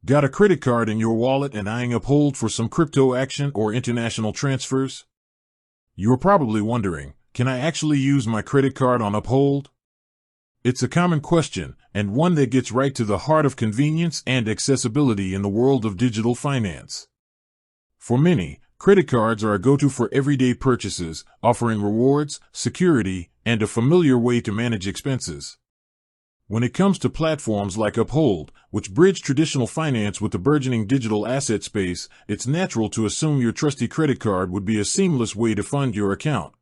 Got a credit card in your wallet and eyeing Uphold for some crypto action or international transfers? You're probably wondering, can I actually use my credit card on Uphold? It's a common question, and one that gets right to the heart of convenience and accessibility in the world of digital finance. For many, credit cards are a go-to for everyday purchases, offering rewards, security, and a familiar way to manage expenses. When it comes to platforms like Uphold, which bridge traditional finance with the burgeoning digital asset space, it's natural to assume your trusty credit card would be a seamless way to fund your account.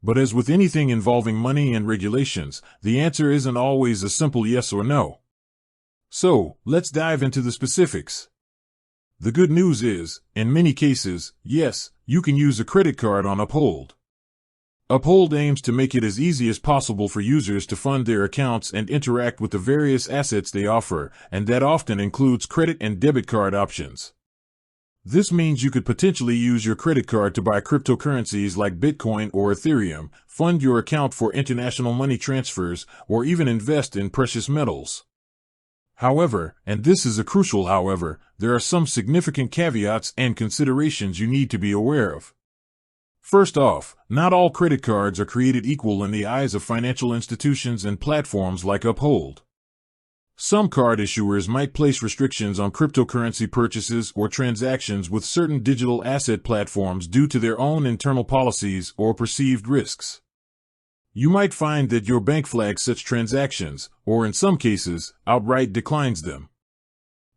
But as with anything involving money and regulations, the answer isn't always a simple yes or no. So, let's dive into the specifics. The good news is, in many cases, yes, you can use a credit card on Uphold. Uphold aims to make it as easy as possible for users to fund their accounts and interact with the various assets they offer, and that often includes credit and debit card options. This means you could potentially use your credit card to buy cryptocurrencies like Bitcoin or Ethereum, fund your account for international money transfers, or even invest in precious metals. However, and this is a crucial however, there are some significant caveats and considerations you need to be aware of. First off, not all credit cards are created equal in the eyes of financial institutions and platforms like Uphold. Some card issuers might place restrictions on cryptocurrency purchases or transactions with certain digital asset platforms due to their own internal policies or perceived risks. You might find that your bank flags such transactions, or in some cases, outright declines them.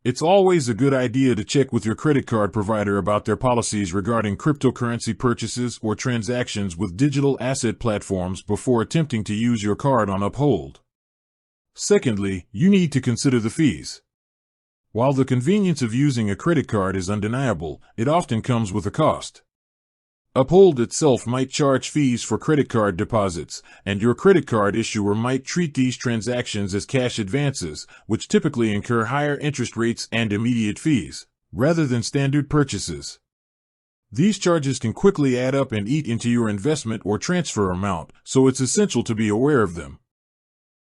It's always a good idea to check with your credit card provider about their policies regarding cryptocurrency purchases or transactions with digital asset platforms before attempting to use your card on Uphold. Secondly, you need to consider the fees. While the convenience of using a credit card is undeniable, it often comes with a cost. Uphold itself might charge fees for credit card deposits, and your credit card issuer might treat these transactions as cash advances, which typically incur higher interest rates and immediate fees, rather than standard purchases. These charges can quickly add up and eat into your investment or transfer amount, so it's essential to be aware of them.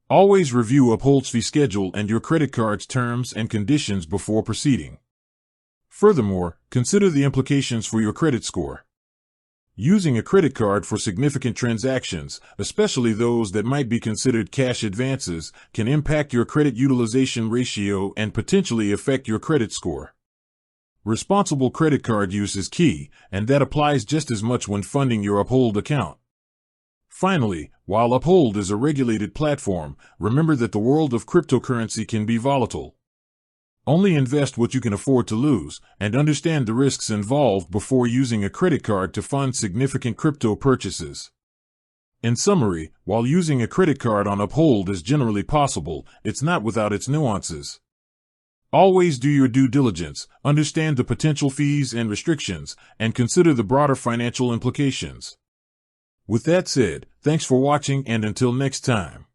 Always review Uphold's fee schedule and your credit card's terms and conditions before proceeding. Furthermore, consider the implications for your credit score. Using a credit card for significant transactions, especially those that might be considered cash advances, can impact your credit utilization ratio and potentially affect your credit score. Responsible credit card use is key, and that applies just as much when funding your Uphold account. Finally, while Uphold is a regulated platform, remember that the world of cryptocurrency can be volatile. Only invest what you can afford to lose, and understand the risks involved before using a credit card to fund significant crypto purchases. In summary, while using a credit card on Uphold is generally possible, it's not without its nuances. Always do your due diligence, understand the potential fees and restrictions, and consider the broader financial implications. With that said, thanks for watching and until next time.